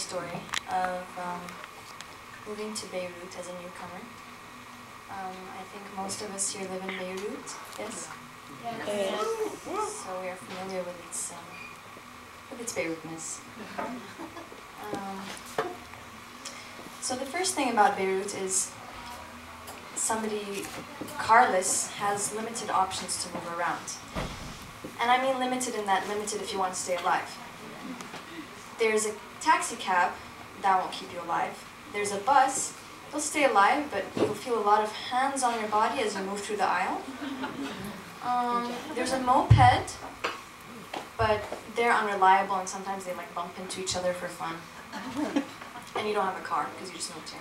story of moving to Beirut as a newcomer. I think most of us here live in Beirut, yes? Yes. So we are familiar with its Beirutness. So the first thing about Beirut is somebody carless has limited options to move around. And I mean limited in that limited if you want to stay alive. There's a taxi cab, that won't keep you alive. There's a bus, you'll stay alive, but you'll feel a lot of hands on your body as you move through the aisle. There's a moped, but they're unreliable and sometimes they might bump into each other for fun. And you don't have a car because you just moved here.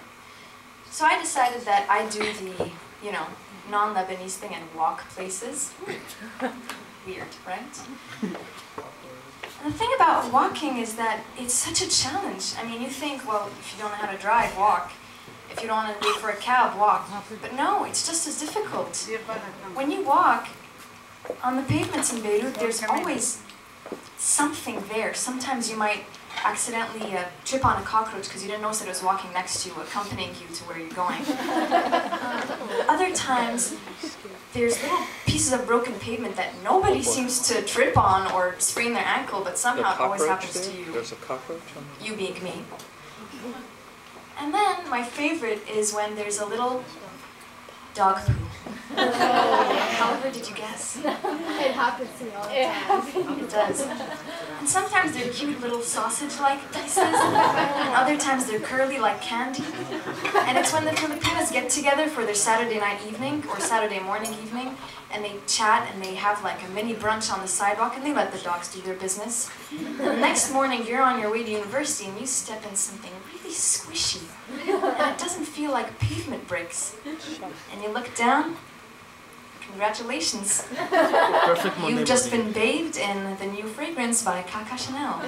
So I decided that I do the, non-Lebanese thing and walk places. Weird, right? And the thing about walking is that it's such a challenge. I mean, you think, well, if you don't know how to drive, walk. If you don't want to wait for a cab, walk. But no, it's just as difficult. When you walk on the pavements in Beirut, there's always something there. Sometimes you might accidentally trip on a cockroach because you didn't notice that it was walking next to you, accompanying you to where you're going. Other times, there's little pieces of broken pavement that nobody seems to trip on or sprain their ankle, but somehow it always happens to you. There's a cockroach on there? You being me. And then my favorite is when there's a little dog poo. However, did you guess? It happens to me all the time. It does. And sometimes they're cute little sausage-like pieces, and other times they're curly like candy. And it's when the Filipinos get together for their Saturday night evening, or Saturday morning evening, and they chat and they have like a mini brunch on the sidewalk and they let the dogs do their business. And the next morning you're on your way to university and you step in something really squishy. And it doesn't feel like pavement bricks. And you look down, congratulations. You've just been bathed in the new fragrance by Coco Chanel.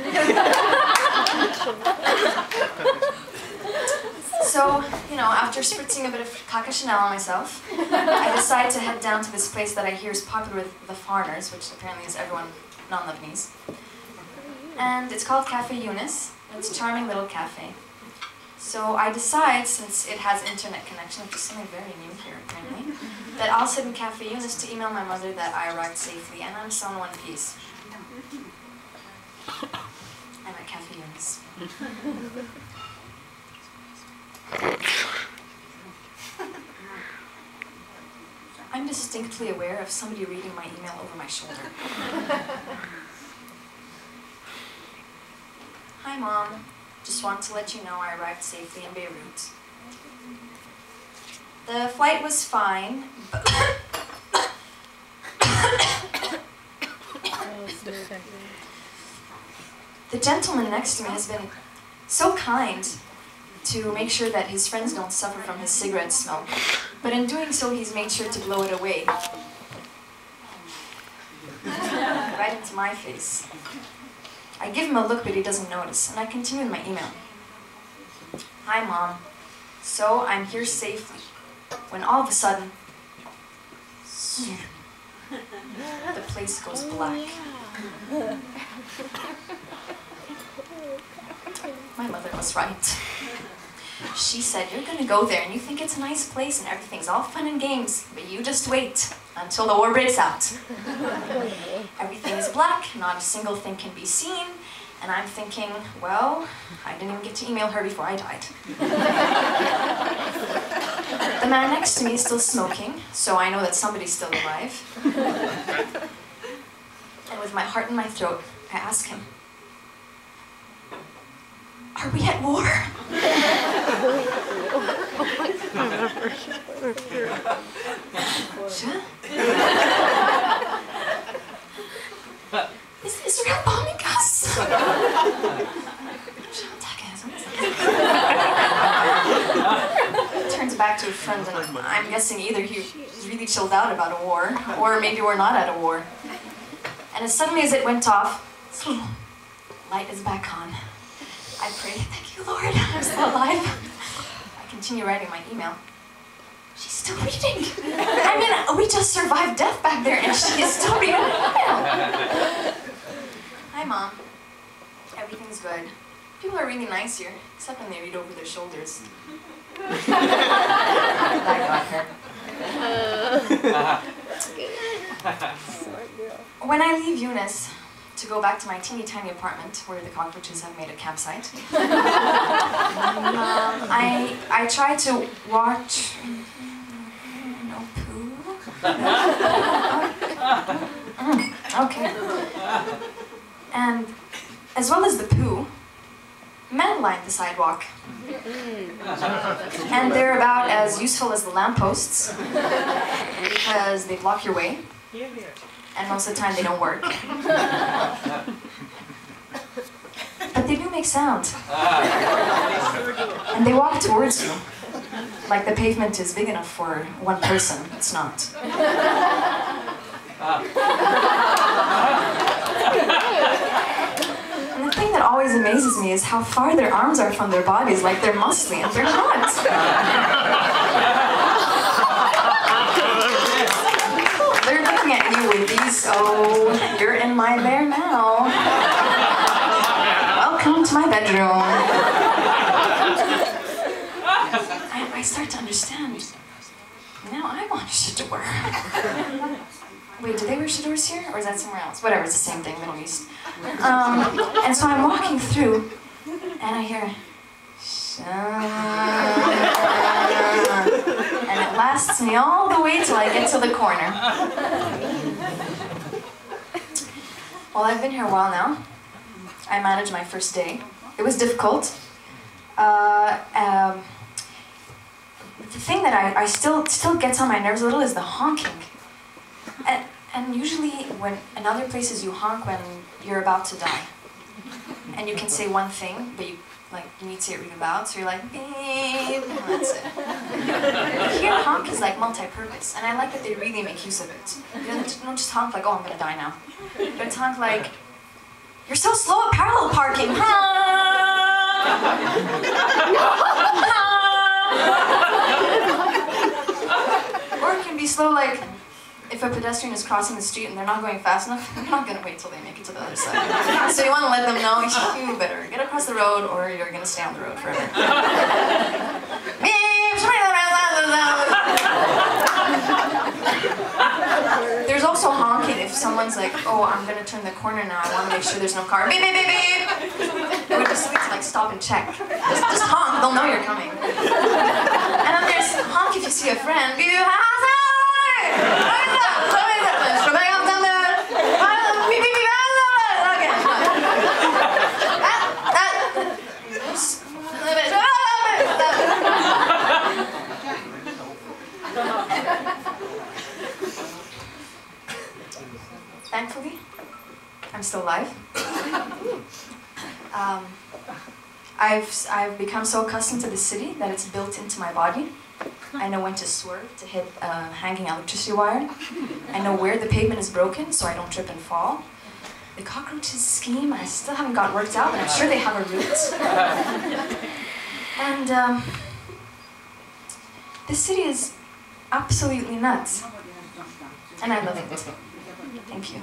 So, after spritzing a bit of Coco Chanel on myself, I decide to head down to this place that I hear is popular with the foreigners, which apparently is everyone non-Lebanese. And it's called Cafe Yunus. It's a charming little cafe. So I decide, since it has internet connection, which is something very new here apparently, that I'll sit in Cafe Yunus to email my mother that I arrived safely and I'm still in one piece. I'm at Cafe Yunus. I'm distinctly aware of somebody reading my email over my shoulder. Hi, Mom. Just want to let you know I arrived safely in Beirut. The flight was fine, but the gentleman next to me has been so kind to make sure that his friends don't suffer from his cigarette smoke. But in doing so, he's made sure to blow it away. Right into my face. I give him a look, but he doesn't notice, and I continue with my email. Hi, Mom. So, I'm here safely, when all of a sudden, the place goes black. My mother was right. She said, you're gonna go there and you think it's a nice place and everything's all fun and games, but you just wait until the war breaks out. Everything is black, not a single thing can be seen, and I'm thinking, well, I didn't even get to email her before I died. The man next to me is still smoking, so I know that somebody's still alive. And with my heart in my throat, I ask him, are we at war? Is there a bombing gas? Turns back to a friend and I'm guessing either he really chilled out about a war, or maybe we're not at a war. And as suddenly as it went off, light is back on. I pray, thank you, Lord, I'm still alive. I continue writing my email. She's still reading. I mean, we just survived death back there and she is still reading my email. Hi, Mom. Everything's good. People are really nice here, except when they read over their shoulders. That got her. When I leave Eunice to go back to my teeny tiny apartment where the cockroaches have made a campsite, I try to watch. No poo. Okay. And as well as the poo, men line the sidewalk. And they're about as useful as the lampposts because they block your way. And most of the time they don't work. But they do make sound. And they walk towards you. Like the pavement is big enough for one person. It's not. And the thing that always amazes me is how far their arms are from their bodies, like they're muscly, and they're not. They're looking at you with these, oh, you're in my bear now. Welcome to my bedroom. I start to understand. Now I want a shador. Wait, do they wear shadors here? Or is that somewhere else? Whatever, it's the same thing, Middle East. And so I'm walking through, and I hear, and it lasts me all the way till I get to the corner. Well, I've been here a while now. I managed my first day. It was difficult. The thing that I still gets on my nerves a little is the honking. And usually in other places you honk when you're about to die. And you can say one thing, but you need to say it really loud, so you're like, beep, and that's it. Here honk is like multi-purpose, and I like that they really make use of it. You don't just honk like, oh, I'm gonna die now. But it's honk like, you're so slow at parallel parking. Or it can be slow like, if a pedestrian is crossing the street and they're not going fast enough, they're not going to wait till they make it to the other side. So you want to let them know, you better get across the road or you're going to stay on the road forever. There's also honking if someone's like, oh, I'm going to turn the corner now, I want to make sure there's no car. Beep, beep, beep, beep. It would just sweet to like stop and check. Just honk, they'll know you're coming. And then there's honk if you see a friend. Thankfully, I'm still alive. I've become so accustomed to the city that it's built into my body. I know when to swerve to hit a hanging electricity wire. I know where the pavement is broken so I don't trip and fall. The cockroaches scheme, I still haven't got worked out, but I'm sure they have a root. And this city is absolutely nuts. And I love it. Thank you.